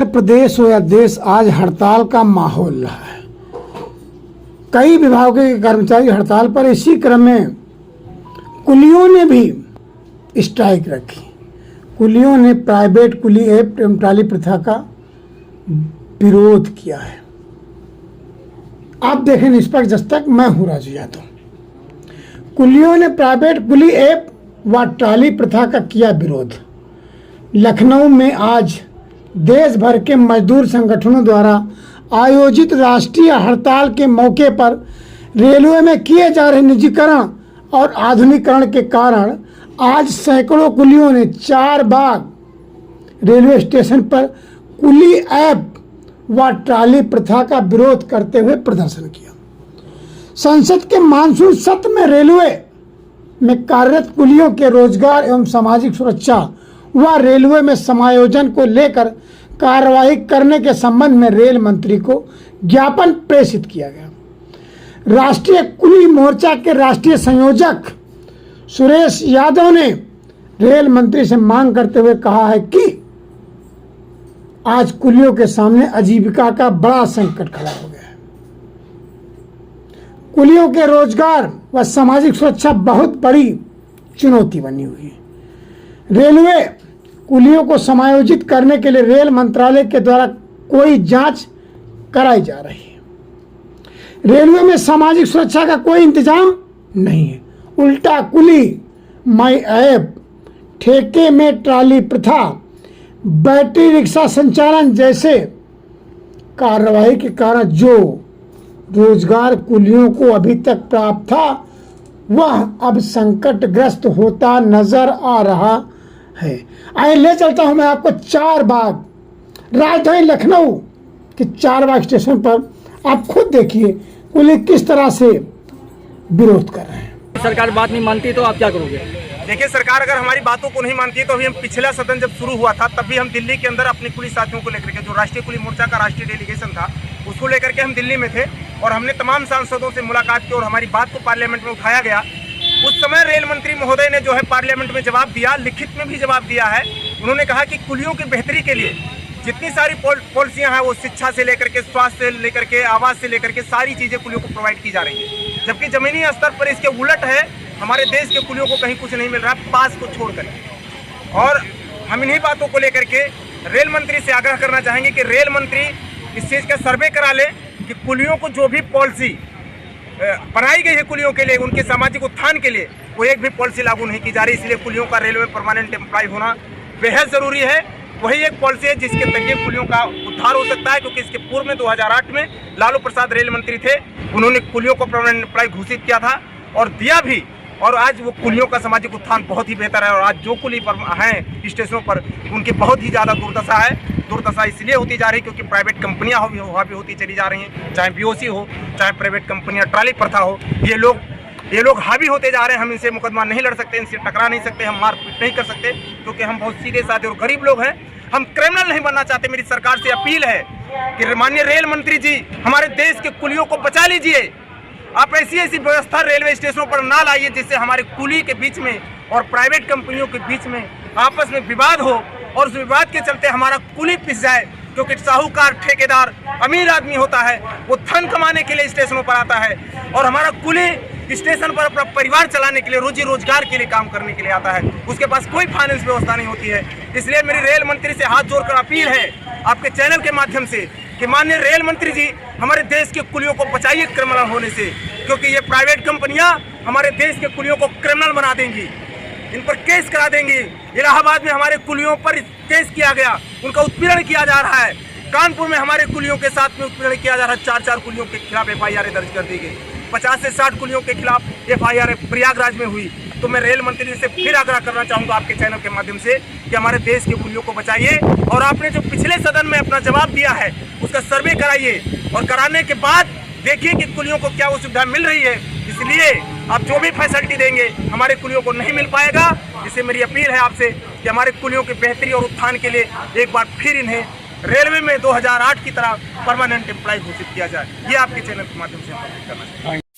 उत्तर प्रदेश हो या देश, आज हड़ताल का माहौल रहा है। कई विभागों के कर्मचारी हड़ताल पर। इसी क्रम में कुलियों ने भी स्ट्राइक रखी। कुलियों ने प्राइवेट कुली ऐप एवं ट्राली प्रथा का विरोध किया है। आप देखें निष्पक्ष दस्तक, मैं हूं राजू यादव। कुलियों ने प्राइवेट कुली ऐप व ट्राली प्रथा का किया विरोध। लखनऊ में आज देश भर के मजदूर संगठनों द्वारा आयोजित राष्ट्रीय हड़ताल के मौके पर रेलवे में किए जा रहे निजीकरण और आधुनिकीकरण के कारण आज सैकड़ों कुलियों ने 4 बाग रेलवे स्टेशन पर कुली ऐप व ट्राली प्रथा का विरोध करते हुए प्रदर्शन किया। संसद के मानसून सत्र में रेलवे में कार्यरत कुलियों के रोजगार एवं सामाजिक सुरक्षा व रेलवे में समायोजन को लेकर कार्रवाई करने के संबंध में रेल मंत्री को ज्ञापन प्रेषित किया गया। राष्ट्रीय कुली मोर्चा के राष्ट्रीय संयोजक सुरेश यादव ने रेल मंत्री से मांग करते हुए कहा है कि आज कुलियों के सामने आजीविका का बड़ा संकट खड़ा हो गया है। कुलियों के रोजगार व सामाजिक सुरक्षा बहुत बड़ी चुनौती बनी हुई है। रेलवे कुलियों को समायोजित करने के लिए रेल मंत्रालय के द्वारा कोई जांच कराई जा रही है। रेलवे में सामाजिक सुरक्षा का कोई इंतजाम नहीं है। उल्टा कुली माई ऐप, ठेके में ट्राली प्रथा, बैटरी रिक्शा संचालन जैसे कार्रवाई के कारण जो रोजगार कुलियों को अभी तक प्राप्त था वह अब संकटग्रस्त होता नजर आ रहा है। आइए ले चलता हूं मैं आपको 4 बाग राजधानी लखनऊ के 4 बाग स्टेशन पर। आप खुद देखिए कुली किस तरह से विरोध कर रहे हैं। सरकार बात नहीं मानती तो आप क्या करोगे? देखिए, सरकार अगर हमारी बातों को नहीं मानती है तो अभी हम पिछला सदन जब शुरू हुआ था तब भी हम दिल्ली के अंदर अपने कुली साथियों को लेकर के, जो राष्ट्रीय कुली मोर्चा का राष्ट्रीय डेलीगेशन था, उसको लेकर के हम दिल्ली में थे और हमने तमाम सांसदों से मुलाकात की और हमारी बात को पार्लियामेंट में उठाया गया। उस समय रेल मंत्री महोदय ने जो है पार्लियामेंट में जवाब दिया, लिखित में भी जवाब दिया है। उन्होंने कहा कि कुलियों की बेहतरी के लिए जितनी सारी पॉलिसियां हैं वो शिक्षा से लेकर के, स्वास्थ्य से लेकर के, आवास से लेकर के सारी चीजें कुलियों को प्रोवाइड की जा रही है, जबकि जमीनी स्तर पर इसके उलट है। हमारे देश के कुलियों को कहीं कुछ नहीं मिल रहा पास को छोड़कर। और हम इन्हीं बातों को लेकर के रेल मंत्री से आग्रह करना चाहेंगे कि रेल मंत्री इस चीज़ का सर्वे करा ले कि कुलियों को जो भी पॉलिसी बनाई गई है कुलियों के लिए, उनके सामाजिक उत्थान के लिए, वो एक भी पॉलिसी लागू नहीं की जा रही। इसलिए कुलियों का रेलवे में परमानेंट एम्प्लॉय होना बेहद ज़रूरी है। वही एक पॉलिसी है जिसके तहत कुलियों का उद्धार हो सकता है, क्योंकि इसके पूर्व में 2008 में लालू प्रसाद रेल मंत्री थे, उन्होंने कुलियों को परमानेंट एम्प्लॉय घोषित किया था और दिया भी। और आज वो कुलियों का सामाजिक उत्थान बहुत ही बेहतर है और आज जो कुली पर हैं स्टेशनों पर उनकी बहुत ही ज़्यादा दुर्दशा है। दुर्दशा इसलिए होती जा रही है क्योंकि प्राइवेट कंपनियां भी होती चली जा रही हैं, चाहे बीओसी हो, चाहे प्राइवेट कंपनियां, ट्राली प्रथा हो। ये लोग हावी होते जा रहे हैं। हम इनसे मुकदमा नहीं लड़ सकते, इनसे टकरा नहीं सकते, हम मारपीट नहीं कर सकते, क्योंकि हम बहुत सीधे साधे और गरीब लोग हैं। हम क्रिमिनल नहीं बनना चाहते। मेरी सरकार से अपील है कि माननीय रेल मंत्री जी, हमारे देश के कुलियों को बचा लीजिए। आप ऐसी व्यवस्था रेलवे स्टेशनों पर ना लाइए जिससे हमारे कुली के बीच में और प्राइवेट कंपनियों के बीच में आपस में विवाद हो और उस विवाद के चलते हमारा कुली पिस जाए। क्योंकि साहूकार, ठेकेदार, अमीर आदमी होता है, वो धन कमाने के लिए स्टेशनों पर आता है और हमारा कुली स्टेशन पर अपना परिवार चलाने के लिए, रोजी रोजगार के लिए काम करने के लिए आता है। उसके पास कोई फाइनेंस व्यवस्था नहीं होती है। इसलिए मेरी रेल मंत्री से हाथ जोड़कर अपील है आपके चैनल के माध्यम से कि माननीय रेल मंत्री जी, हमारे देश के कुलियों को बचाइए क्रिमिनल होने से, क्योंकि ये प्राइवेट कंपनियां हमारे देश के कुलियों को क्रिमिनल बना देंगी, इन पर केस करा देंगी। इलाहाबाद में हमारे कुलियों पर केस किया गया, उनका उत्पीड़न किया जा रहा है। कानपुर में हमारे कुलियों के साथ में उत्पीड़न किया जा रहा है। 4 कुलियों के खिलाफ FIR दर्ज कर दी गई। 50 से 60 कुलियों के खिलाफ FIR प्रयागराज में हुई। तो मैं रेल मंत्री से फिर आग्रह करना चाहूँगा आपके चैनल के माध्यम से कि हमारे देश के कुलियों को बचाइए और आपने जो पिछले सदन में अपना जवाब दिया है उसका सर्वे कराइए और कराने के बाद देखिए कि कुलियों को क्या वो सुविधा मिल रही है। इसलिए आप जो भी फैसिलिटी देंगे हमारे कुलियों को नहीं मिल पाएगा। इससे मेरी अपील है आपसे कि हमारे कुलियों की बेहतरी और उत्थान के लिए एक बार फिर इन्हें रेलवे में 2008 की तरह परमानेंट एम्प्लॉय घोषित किया जाए। ये आपके चैनल के माध्यम से हम करना चाहते हैं।